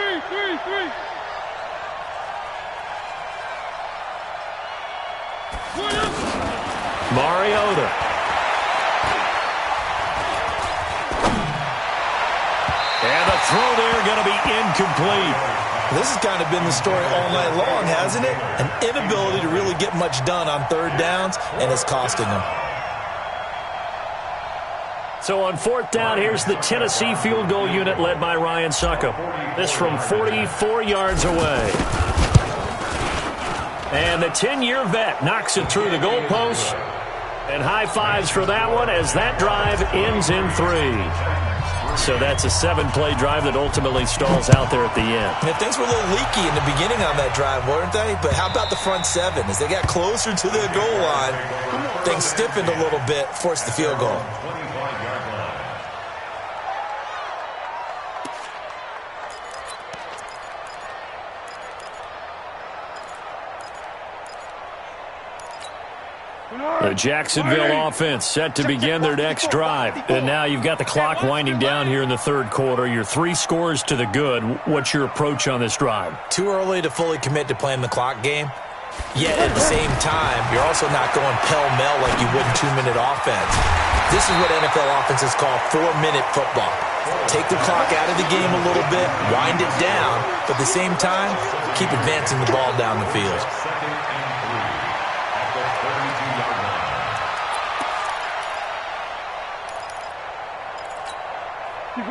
Three. Mariota. And the throw there going to be incomplete. This has kind of been the story all night long, hasn't it? An inability to really get much done on third downs, and it's costing them. So on fourth down, here's the Tennessee field goal unit led by Ryan Succop. This from 44 yards away. And the 10-year vet knocks it through the goalpost. And high fives for that one as that drive ends in 3. So that's a 7-play drive that ultimately stalls out there at the end. Yeah, things were a little leaky in the beginning on that drive, weren't they? But how about the front 7? As they got closer to their goal line, things stiffened a little bit, forced the field goal. The Jacksonville offense set to begin their next drive. And now you've got the clock winding down here in the third quarter. You're 3 scores to the good. What's your approach on this drive? Too early to fully commit to playing the clock game. Yet at the same time, you're also not going pell-mell like you would in 2-minute offense. This is what NFL offenses call 4-minute football. Take the clock out of the game a little bit, wind it down, but at the same time, keep advancing the ball down the field.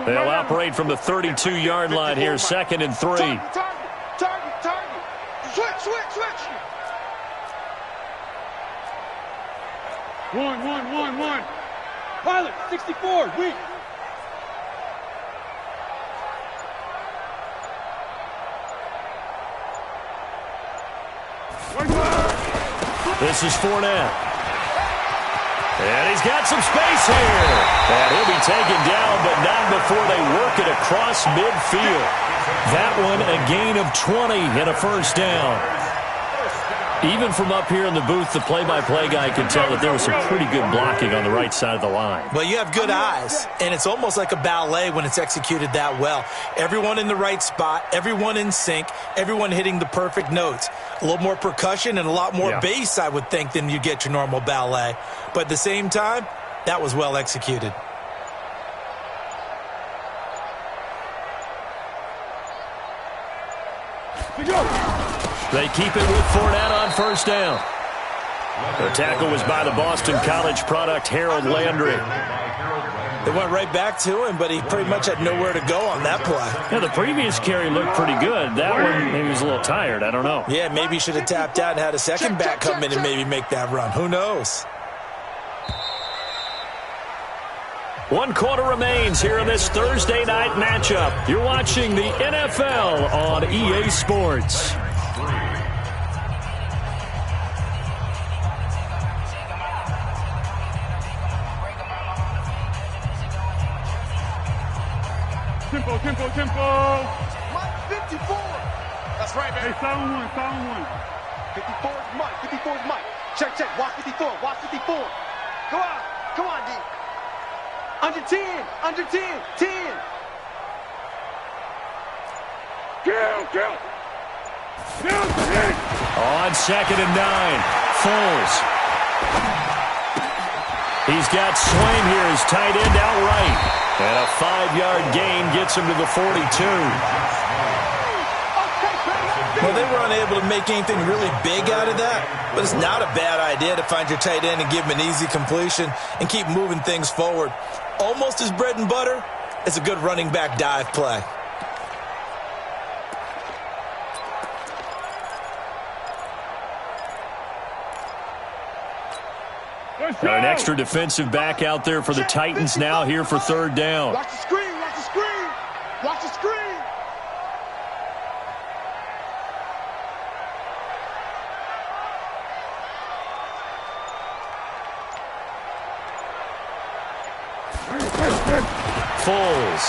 They'll operate from the 32-yard line here, 2nd and 3. Target. Switch. 1. Pilot, 64, weak. This is Fournette. And he's got some space here. And he'll be taken down, but not before they work it across midfield. That one a gain of 20 and a first down. Even from up here in the booth, the play-by-play guy could tell that there was some pretty good blocking on the right side of the line. Well, you have good eyes, and it's almost like a ballet when it's executed that well. Everyone in the right spot, everyone in sync, everyone hitting the perfect notes. A little more percussion and a lot more bass, I would think, than you get your normal ballet. But at the same time, that was well executed. They keep it with Fournette on first down. The tackle was by the Boston College product, Harold Landry. They went right back to him, but he pretty much had nowhere to go on that play. Yeah, the previous carry looked pretty good. That one, maybe he was a little tired. I don't know. Yeah, maybe he should have tapped out and had a second back come in and maybe make that run. Who knows? 1 quarter remains here in this Thursday night matchup. You're watching the NFL on EA Sports. Tempo. 54. That's right, man. Hey, sound one. 54 is Mike. Check. Watch 54. Go out. Come on, D. Under 10. 10. Kill. On 2nd and 9. Foles. He's got Swain here as tight end outright. And a 5-yard gain gets him to the 42. Well, they were unable to make anything really big out of that, but it's not a bad idea to find your tight end and give him an easy completion and keep moving things forward. Almost as bread and butter as a good running back dive play. An extra defensive back out there for the Titans now here for third down. Watch the screen. Foles.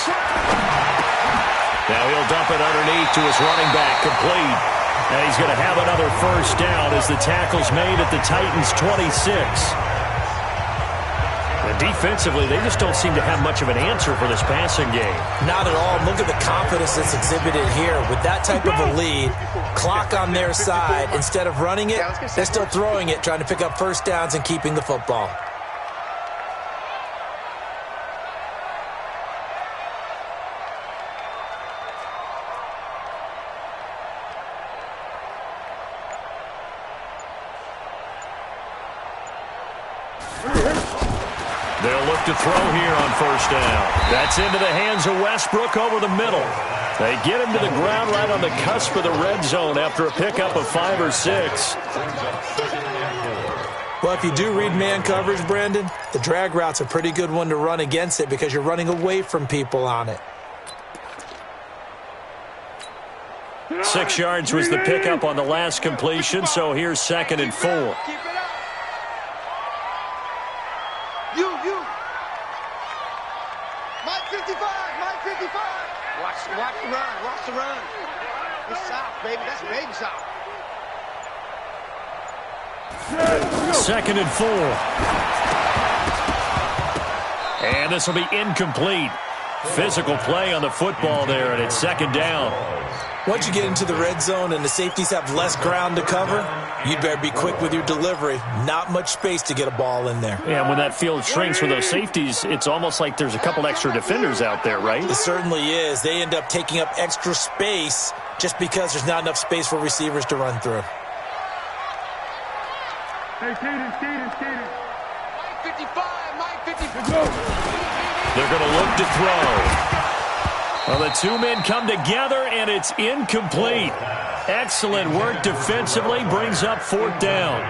Now he'll dump it underneath to his running back, complete. And he's going to have another first down as the tackle's made at the Titans' 26. Defensively, they just don't seem to have much of an answer for this passing game. Not at all. Look at the confidence that's exhibited here. With that type of a lead, clock on their side, instead of running it, they're still throwing it, trying to pick up first downs and keeping the football. to throw here on first down. That's into the hands of Westbrook over the middle. They get him to the ground right on the cusp of the red zone after a pickup of 5 or 6. Well, if you do read man coverage, Brandon, the drag route's a pretty good one to run against it because you're running away from people on it. 6 yards was the pickup on the last completion, so here's 2nd and 4. Keep it up. You. Mike 55, Mike 55. Watch the run. It's south, baby. That's baby south. 2nd and 4. And this will be incomplete. Physical play on the football there, and it's 2nd down. Once you get into the red zone and the safeties have less ground to cover, you'd better be quick with your delivery. Not much space to get a ball in there. Yeah, when that field shrinks for those safeties, it's almost like there's a couple extra defenders out there, right? It certainly is. They end up taking up extra space just because there's not enough space for receivers to run through. Hey, Caden. Mike 55, Mike 55. They're going to look to throw. Well, the two men come together, and it's incomplete. Excellent work defensively, brings up 4th down.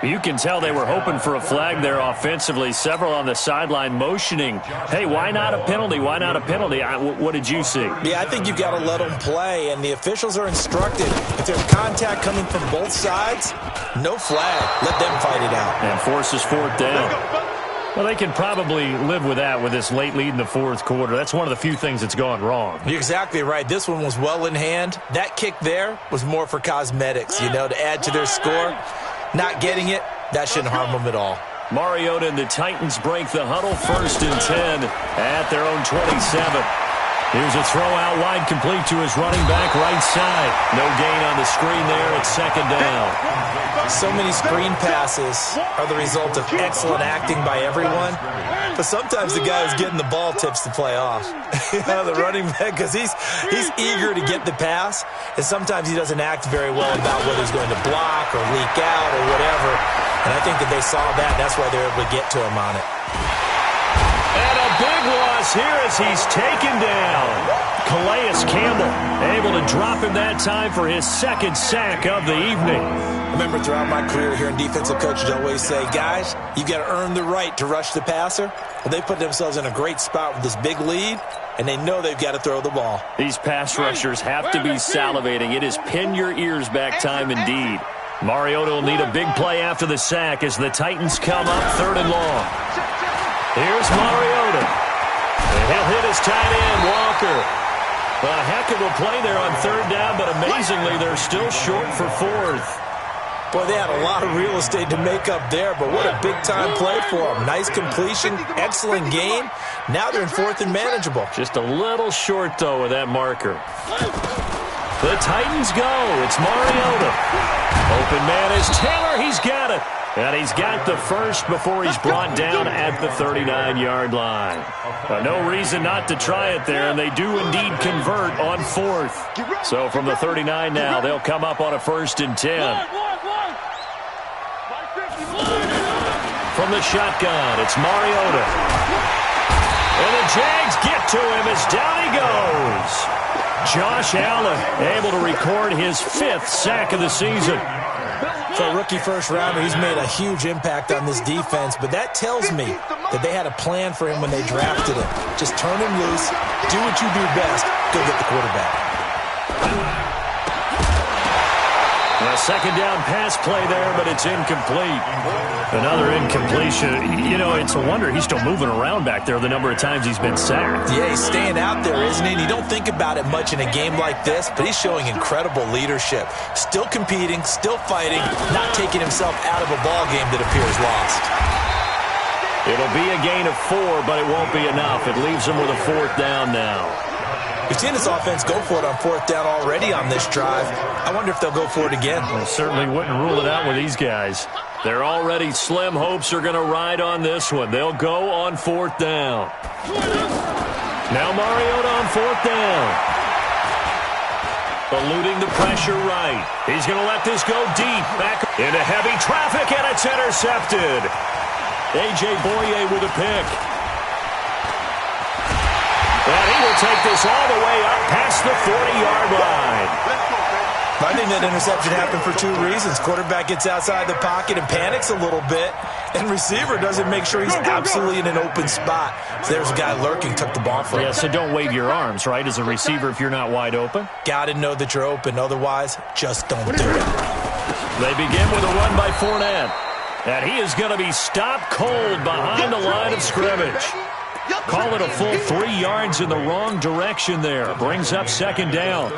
You can tell they were hoping for a flag there offensively. Several on the sideline motioning, hey, why not a penalty? Why not a penalty? What did you see? Yeah, I think you've got to let them play, and the officials are instructed. If there's contact coming from both sides, no flag. Let them fight it out. And forces 4th down. Well, they can probably live with that with this late lead in the 4th quarter. That's one of the few things that's gone wrong. You're exactly right. This one was well in hand. That kick there was more for cosmetics, to add to their score. Not getting it, that shouldn't harm them at all. Mariota and the Titans break the huddle, 1st and 10 at their own 27. Here's a throw out wide, complete to his running back right side. No gain on the screen there. It's 2nd down. So many screen passes are the result of excellent acting by everyone. But sometimes the guy who's getting the ball tips the play off. The running back, because he's eager to get the pass, and sometimes he doesn't act very well about whether he's going to block or leak out or whatever. And I think that they saw that. That's why they're able to get to him on it. And a big loss here as he's taken down. Calais Campbell able to drop him that time for his 2nd sack of the evening. I remember throughout my career here in defensive coaches always say, guys, you've got to earn the right to rush the passer. Well, they put themselves in a great spot with this big lead, and they know they've got to throw the ball. These pass rushers have to be salivating. It is pin your ears back time indeed. Mariota will need a big play after the sack as the Titans come up 3rd and long. Here's Mariota. And he'll hit his tight end, Walker. A heck of a play there on 3rd down, but amazingly, they're still short for 4th. Boy, they had a lot of real estate to make up there, but what a big-time play for them. Nice completion, excellent game. Now they're in 4th and manageable. Just a little short, though, with that marker. The Titans go. It's Mariota. Open man is Taylor. He's got it. And he's got the first before he's brought down at the 39-yard line. No reason not to try it there, and they do indeed convert on 4th. So from the 39 now, they'll come up on a 1st and 10. From the shotgun, it's Mariota. And the Jags get to him as down he goes. Josh Allen able to record his 5th sack of the season. For a rookie first-rounder, he's made a huge impact on this defense, but that tells me that they had a plan for him when they drafted him. Just turn him loose, do what you do best, go get the quarterback. A 2nd down pass play there, but it's incomplete. Another incompletion. It's a wonder he's still moving around back there the number of times he's been sacked. Yeah, he's staying out there, isn't he? And you don't think about it much in a game like this, but he's showing incredible leadership. Still competing, still fighting, not taking himself out of a ball game that appears lost. It'll be a gain of 4, but it won't be enough. It leaves him with a 4th down now. We've seen this offense go for it on 4th down already on this drive. I wonder if they'll go for it again. I certainly wouldn't rule it out with these guys. They're already slim hopes are going to ride on this one. They'll go on 4th down. Now Mariota on 4th down. Eluding the pressure right. He's going to let this go deep. Back into heavy traffic, and it's intercepted. A.J. Boye with a pick. He'll take this all the way up past the 40-yard line. I think that interception happened for two reasons. Quarterback gets outside the pocket and panics a little bit, and receiver doesn't make sure he's absolutely in an open spot. So there's a guy lurking, took the ball from him. Yeah, so don't wave your arms, right, as a receiver if you're not wide open. Got to know that you're open. Otherwise, just don't do it. They begin with a run by Fournette. And he is going to be stopped cold behind the line of scrimmage. Call it a full 3 yards in the wrong direction there. Brings up second down.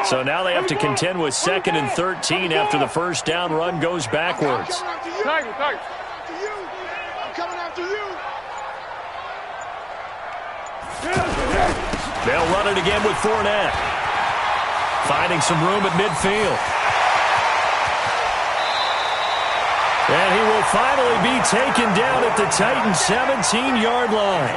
So now they have to contend with 2nd and 13 after the first down run goes backwards. I'm coming after you. They'll run it again with Fournette. Finding some room at midfield. And he will finally be taken down at the Titans' 17-yard line.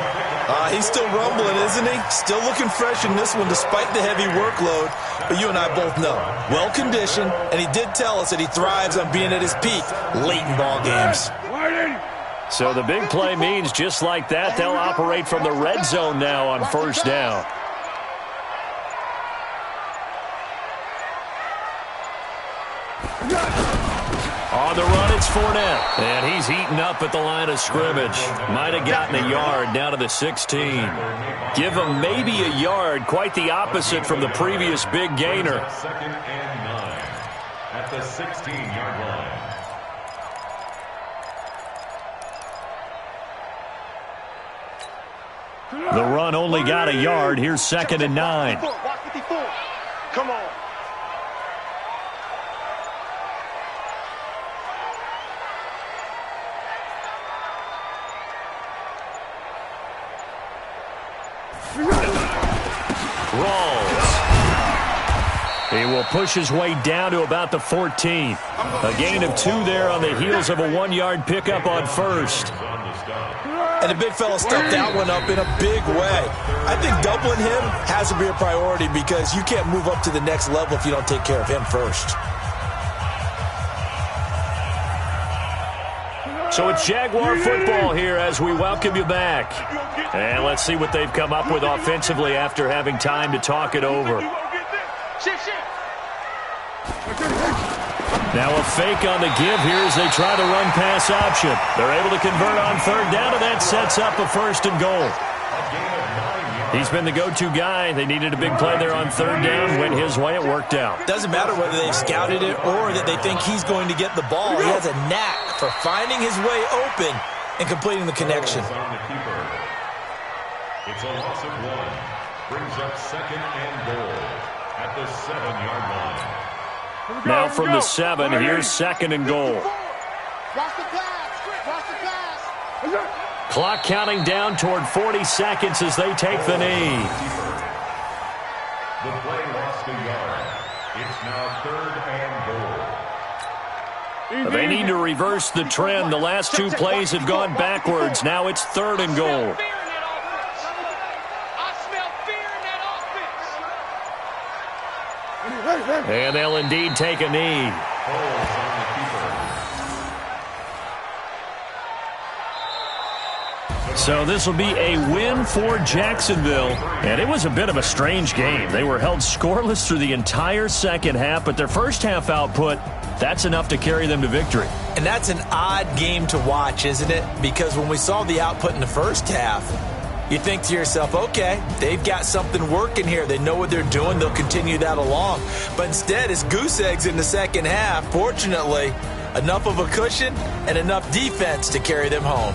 He's still rumbling, isn't he? Still looking fresh in this one despite the heavy workload. But you and I both know, well-conditioned, and he did tell us that he thrives on being at his peak late in ball games. So the big play means just like that, they'll operate from the red zone now on first down. On the run, it's Fournette. And he's eaten up at the line of scrimmage. Might have gotten a yard down to the 16. Give him maybe a yard. Quite the opposite from the previous big gainer. 2nd and 9 at the 16-yard line. The run only got a yard. Here's 2nd and 9. Come on. Rolls. He will push his way down to about the 14. A gain of 2 there on the heels of a 1-yard pickup on first. And the big fella stepped that one up in a big way. I think doubling him has to be a priority because you can't move up to the next level if you don't take care of him first. So it's Jaguar football here as we welcome you back. And let's see what they've come up with offensively after having time to talk it over. Now a fake on the give here as they try to run pass option. They're able to convert on third down, and that sets up a 1st and goal. He's been the go-to guy. They needed a big play there on third down. Went his way. It worked out. Doesn't matter whether they've scouted it or that they think he's going to get the ball. He has a knack for finding his way open and completing the connection. It's a loss of 1. Brings up 2nd and goal at the 7-yard line. Now from the 7, here's 2nd and goal. Watch the pass. Watch the pass. Clock counting down toward 40 seconds as they take the knee. The play lost a yard. It's now 3rd and goal. They need to reverse the trend. The last 2 plays have gone backwards. Now it's 3rd and goal. And they'll indeed take a knee. So this will be a win for Jacksonville. And it was a bit of a strange game. They were held scoreless through the entire second half, but their first half output, that's enough to carry them to victory. And that's an odd game to watch, isn't it? Because when we saw the output in the first half, you think to yourself, okay, they've got something working here. They know what they're doing. They'll continue that along. But instead, it's goose eggs in the second half. Fortunately, enough of a cushion and enough defense to carry them home.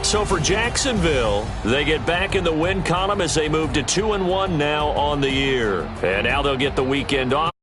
So for Jacksonville, they get back in the win column as they move to 2-1 now on the year. And now they'll get the weekend off.